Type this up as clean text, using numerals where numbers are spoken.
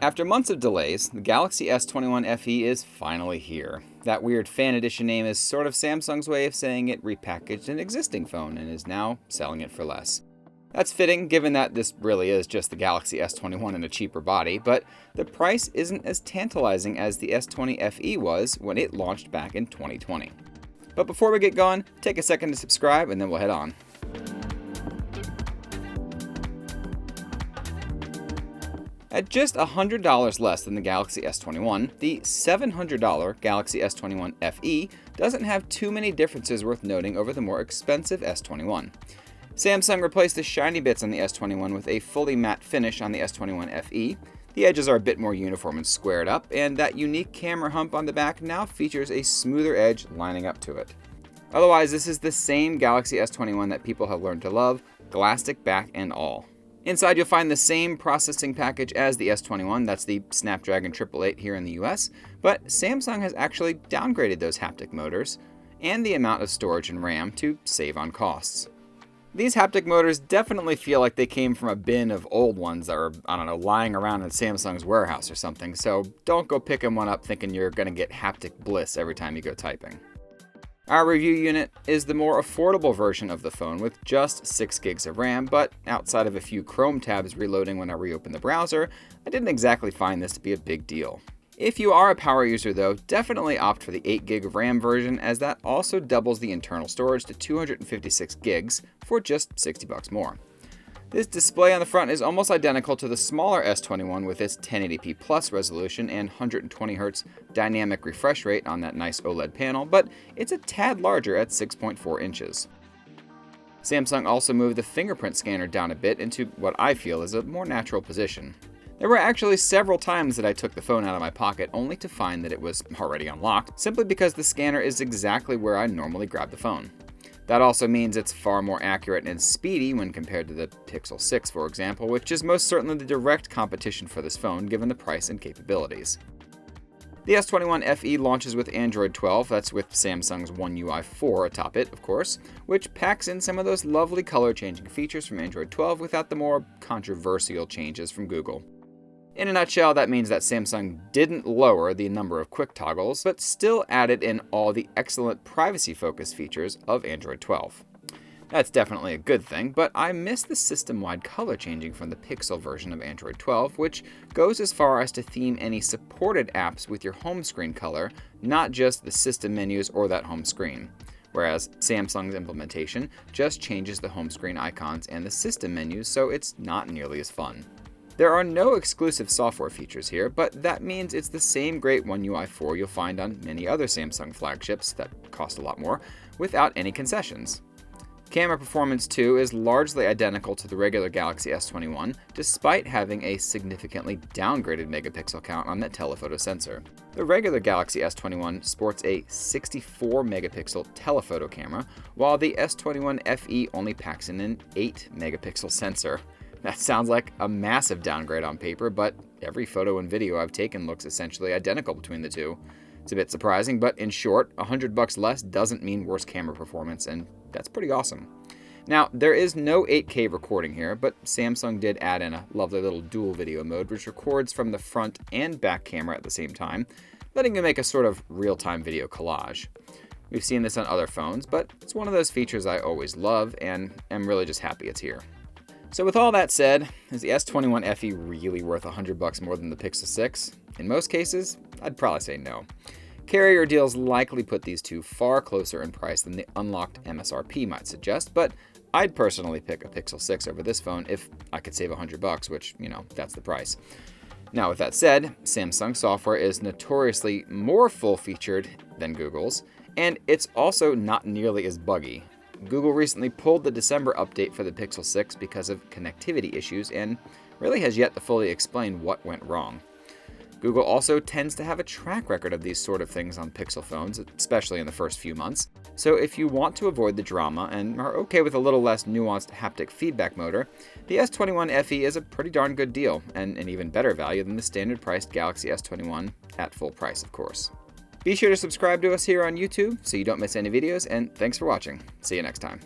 After months of delays, the Galaxy S21 FE is finally here. That weird fan edition name is sort of Samsung's way of saying it repackaged an existing phone and is now selling it for less. That's fitting given that this really is just the Galaxy S21 in a cheaper body, but the price isn't as tantalizing as the S20 FE was when it launched back in 2020. But before we get going, take a second to subscribe and then we'll head on. At just $100 less than the Galaxy S21, the $700 Galaxy S21 FE doesn't have too many differences worth noting over the more expensive S21. Samsung replaced the shiny bits on the S21 with a fully matte finish on the S21 FE. The edges are a bit more uniform and squared up, and that unique camera hump on the back now features a smoother edge lining up to it. Otherwise, this is the same Galaxy S21 that people have learned to love, Glastic back and all. Inside, you'll find the same processing package as the S21, that's the Snapdragon 888 here in the US, but Samsung has actually downgraded those haptic motors and the amount of storage and RAM to save on costs. These haptic motors definitely feel like they came from a bin of old ones that are, lying around in Samsung's warehouse or something, so don't go picking one up thinking you're going to get haptic bliss every time you go typing. Our review unit is the more affordable version of the phone with just 6 gigs of RAM, but outside of a few Chrome tabs reloading when I reopen the browser, I didn't exactly find this to be a big deal. If you are a power user though, definitely opt for the 8 gig of RAM version, as that also doubles the internal storage to 256 gigs for just $60 more. This display on the front is almost identical to the smaller S21 with its 1080p plus resolution and 120Hz dynamic refresh rate on that nice OLED panel, but it's a tad larger at 6.4 inches. Samsung also moved the fingerprint scanner down a bit into what I feel is a more natural position. There were actually several times that I took the phone out of my pocket only to find that it was already unlocked, simply because the scanner is exactly where I normally grab the phone. That also means it's far more accurate and speedy when compared to the Pixel 6, for example, which is most certainly the direct competition for this phone given the price and capabilities. The S21 FE launches with Android 12, that's with Samsung's One UI 4 atop it, of course, which packs in some of those lovely color-changing features from Android 12 without the more controversial changes from Google. In a nutshell, that means that Samsung didn't lower the number of quick toggles, but still added in all the excellent privacy-focused features of Android 12. That's definitely a good thing, but I miss the system-wide color changing from the Pixel version of Android 12, which goes as far as to theme any supported apps with your home screen color, not just the system menus or that home screen. Whereas Samsung's implementation just changes the home screen icons and the system menus, so it's not nearly as fun. There are no exclusive software features here, but that means it's the same great One UI 4 you'll find on many other Samsung flagships that cost a lot more, without any concessions. Camera performance too is largely identical to the regular Galaxy S21, despite having a significantly downgraded megapixel count on that telephoto sensor. The regular Galaxy S21 sports a 64 megapixel telephoto camera, while the S21 FE only packs in an 8 megapixel sensor. That sounds like a massive downgrade on paper, but every photo and video I've taken looks essentially identical between the two. It's a bit surprising, but in short, $100 less doesn't mean worse camera performance, and that's pretty awesome. Now, there is no 8K recording here, but Samsung did add in a lovely little dual video mode, which records from the front and back camera at the same time, letting you make a sort of real-time video collage. We've seen this on other phones, but it's one of those features I always love, and am really just happy it's here. So with all that said, is the S21 FE really worth $100 more than the Pixel 6? In most cases, I'd probably say no. Carrier deals likely put these two far closer in price than the unlocked MSRP might suggest, but I'd personally pick a Pixel 6 over this phone if I could save $100, which, that's the price. Now with that said, Samsung software is notoriously more full-featured than Google's, and it's also not nearly as buggy. Google recently pulled the December update for the Pixel 6 because of connectivity issues and really has yet to fully explain what went wrong. Google also tends to have a track record of these sort of things on Pixel phones, especially in the first few months. So if you want to avoid the drama and are okay with a little less nuanced haptic feedback motor, the S21 FE is a pretty darn good deal and an even better value than the standard priced Galaxy S21 at full price, of course. Be sure to subscribe to us here on YouTube so you don't miss any videos, and thanks for watching. See you next time.